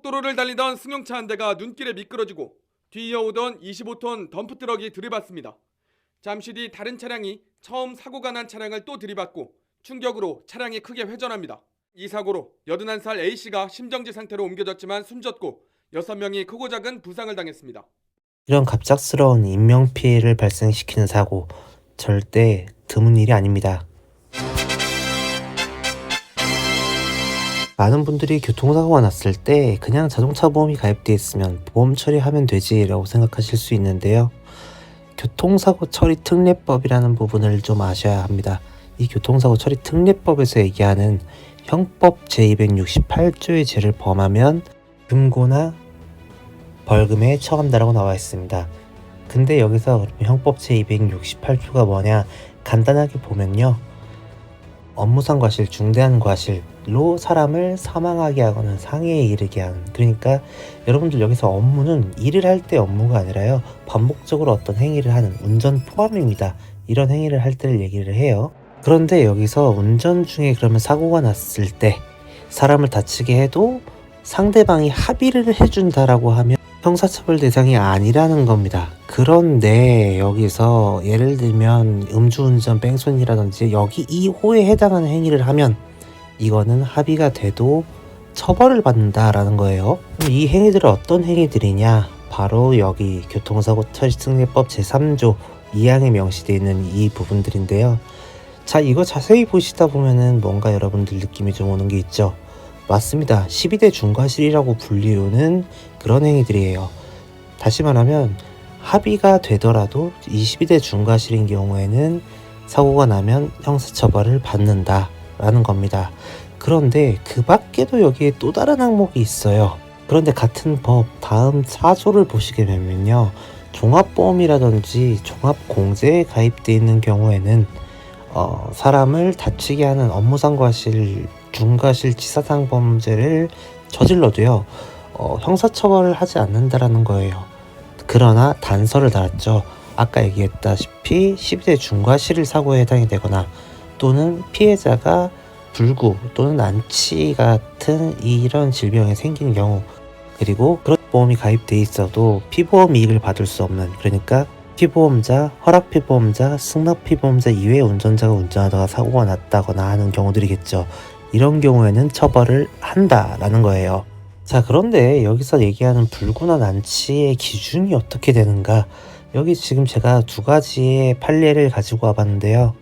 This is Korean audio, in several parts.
고속도로를 달리던 승용차 한 대가 눈길에 미끄러지고 뒤이어오던 25톤 덤프트럭이 들이받습니다. 잠시 뒤 다른 차량이 처음 사고가 난 차량을 또 들이받고 충격으로 차량이 크게 회전합니다. 이 사고로 81살 A씨가 심정지 상태로 옮겨졌지만 숨졌고 6명이 크고 작은 부상을 당했습니다. 이런 갑작스러운 인명피해를 발생시키는 사고, 절대 드문 일이 아닙니다. 많은 분들이 교통사고가 났을 때 그냥 자동차 보험이 가입되어 있으면 보험 처리하면 되지 라고 생각하실 수 있는데요. 교통사고 처리 특례법이라는 부분을 좀 아셔야 합니다. 이 교통사고 처리 특례법에서 얘기하는 형법 제268조의 죄를 범하면 금고나 벌금에 처한다라고 나와 있습니다. 근데 여기서 형법 제268조가 뭐냐, 간단하게 보면요, 업무상 과실, 중대한 과실로 사람을 사망하게 하거나 상해에 이르게 하는, 그러니까 여러분들 여기서 업무는 일을 할 때 업무가 아니라요, 반복적으로 어떤 행위를 하는, 운전 포함입니다. 이런 행위를 할 때를 얘기를 해요. 그런데 여기서 운전 중에 그러면 사고가 났을 때 사람을 다치게 해도 상대방이 합의를 해준다라고 하면 형사처벌 대상이 아니라는 겁니다. 그런데 여기서 예를 들면 음주운전, 뺑소니라든지 여기 이 호에 해당하는 행위를 하면 이거는 합의가 돼도 처벌을 받는다라는 거예요. 이 행위들은 어떤 행위들이냐? 바로 여기 교통사고 처리 특례법 제3조 2항에 명시되어 있는 이 부분들인데요. 자, 이거 자세히 보시다 보면은 뭔가 여러분들 느낌이 좀 오는 게 있죠. 맞습니다. 12대 중과실이라고 불리우는 그런 행위들이에요. 다시 말하면 합의가 되더라도 12대 중과실인 경우에는 사고가 나면 형사처벌을 받는다라는 겁니다. 그런데 그 밖에도 여기에 또 다른 항목이 있어요. 그런데 같은 법 다음 4조를 보시게 되면요, 종합보험이라든지 종합공제에 가입되어 있는 경우에는 사람을 다치게 하는 업무상 과실, 중과실, 치사상 범죄를 저질러도요, 형사처벌을 하지 않는다라는 거예요. 그러나 단서를 달았죠. 아까 얘기했다시피 12대 중과실 사고에 해당이 되거나 또는 피해자가 불구 또는 난치 같은 이런 질병이 생긴 경우, 그리고 그런 보험이 가입돼 있어도 피보험 이익을 받을 수 없는, 그러니까 피보험자, 허락피보험자, 승낙피보험자 이외의 운전자가 운전하다가 사고가 났다거나 하는 경우들이겠죠. 이런 경우에는 처벌을 한다라는 거예요. 자, 그런데 여기서 얘기하는 불구나 난치의 기준이 어떻게 되는가? 여기 지금 제가 두 가지의 판례를 가지고 와봤는데요.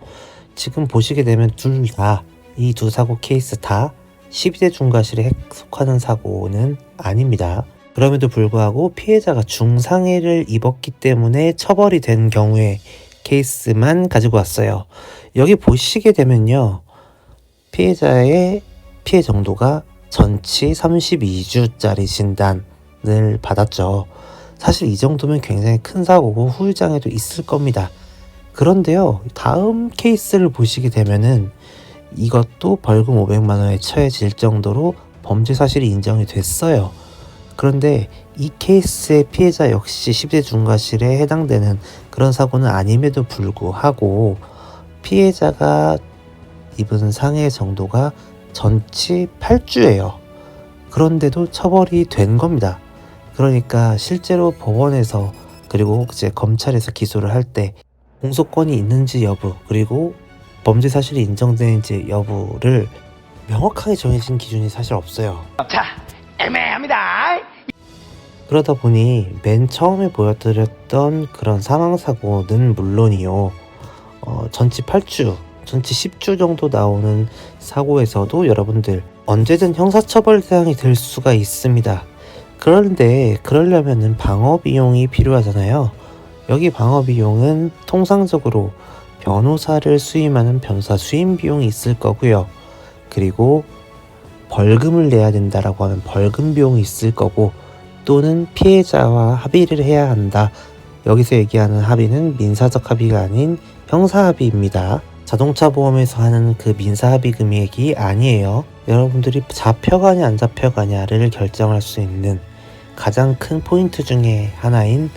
지금 보시게 되면 둘 다, 이 두 사고 케이스 다 12대 중과실에 속하는 사고는 아닙니다. 그럼에도 불구하고 피해자가 중상해를 입었기 때문에 처벌이 된 경우의 케이스만 가지고 왔어요. 여기 보시게 되면요, 피해자의 피해 정도가 전치 32주짜리 진단을 받았죠. 사실 이 정도면 굉장히 큰 사고고 후유장애도 있을 겁니다. 그런데요, 다음 케이스를 보시게 되면은 이것도 벌금 500만 원에 처해질 정도로 범죄 사실이 인정이 됐어요. 그런데 이 케이스의 피해자 역시 10대 중과실에 해당되는 그런 사고는 아님에도 불구하고 피해자가 입은 상해 정도가 전치 8주예요. 그런데도 처벌이 된 겁니다. 그러니까 실제로 법원에서 그리고 이제 검찰에서 기소를 할 때 공소권이 있는지 여부, 그리고 범죄 사실이 인정되는지 여부를 명확하게 정해진 기준이 사실 없어요. 자, 애매합니다. 그러다 보니 맨 처음에 보여드렸던 그런 사망사고는 물론이요, 전치 8주, 전치 10주 정도 나오는 사고에서도 여러분들 언제든 형사처벌 대상이 될 수가 있습니다. 그런데 그러려면은 방어비용이 필요하잖아요. 여기 방어비용은 통상적으로 변호사를 수임하는 변호사 수임 비용이 있을 거고요. 그리고 벌금을 내야 된다라고 하면 벌금 비용이 있을 거고, 또는 피해자와 합의를 해야 한다. 여기서 얘기하는 합의는 민사적 합의가 아닌 형사 합의입니다. 자동차 보험에서 하는 그 민사 합의 금액이 아니에요. 여러분들이 잡혀가냐 안 잡혀가냐를 결정할 수 있는 가장 큰 포인트 중에 하나인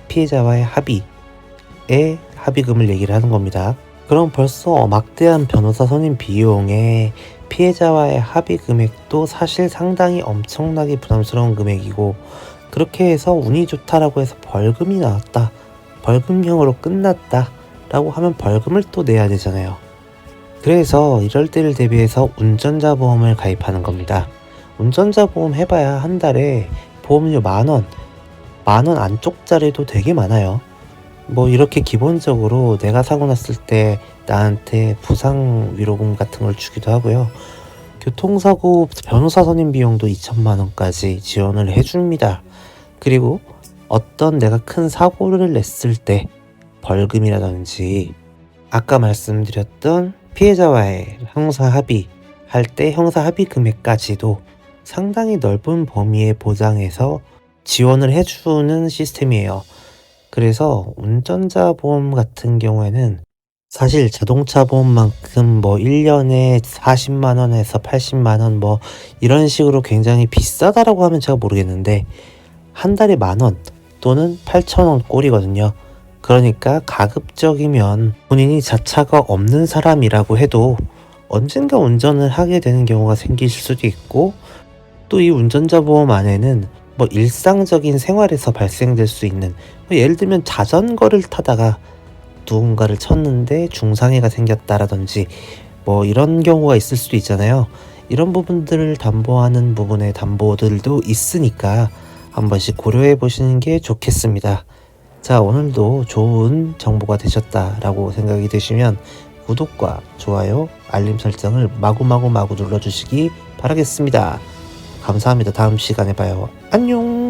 피해자와의 합의의 합의금을 얘기를 하는 겁니다. 그럼 벌써 막대한 변호사 선임 비용에 피해자와의 합의 금액도 사실 상당히 엄청나게 부담스러운 금액이고, 그렇게 해서 운이 좋다라고 해서 벌금이 나왔다, 벌금형으로 끝났다 라고 하면 벌금을 또 내야 되잖아요. 그래서 이럴 때를 대비해서 운전자 보험을 가입하는 겁니다. 운전자 보험 해봐야 한 달에 보험료 만원 안쪽짜리도 되게 많아요. 뭐 이렇게 기본적으로 내가 사고 났을 때 나한테 부상 위로금 같은 걸 주기도 하고요. 교통사고 변호사 선임 비용도 2천만 원까지 지원을 해줍니다. 그리고 어떤 내가 큰 사고를 냈을 때 벌금이라든지, 아까 말씀드렸던 피해자와의 형사 합의 할 때 형사 합의 금액까지도 상당히 넓은 범위에 보장해서 지원을 해주는 시스템이에요. 그래서 운전자 보험 같은 경우에는 사실 자동차 보험만큼 뭐 1년에 40만원에서 80만원 뭐 이런 식으로 굉장히 비싸다라고 하면 제가 모르겠는데, 한 달에 만원 또는 8천원 꼴이거든요. 그러니까 가급적이면 본인이 자차가 없는 사람이라고 해도 언젠가 운전을 하게 되는 경우가 생길 수도 있고, 또 이 운전자 보험 안에는 뭐 일상적인 생활에서 발생될 수 있는, 뭐 예를 들면 자전거를 타다가 누군가를 쳤는데 중상해가 생겼다라든지 뭐 이런 경우가 있을 수도 있잖아요. 이런 부분들을 담보하는 부분의 담보들도 있으니까 한 번씩 고려해 보시는 게 좋겠습니다. 자, 오늘도 좋은 정보가 되셨다라고 생각이 드시면 구독과 좋아요, 알림 설정을 마구 눌러주시기 바라겠습니다. 감사합니다. 다음 시간에 봐요. 안녕.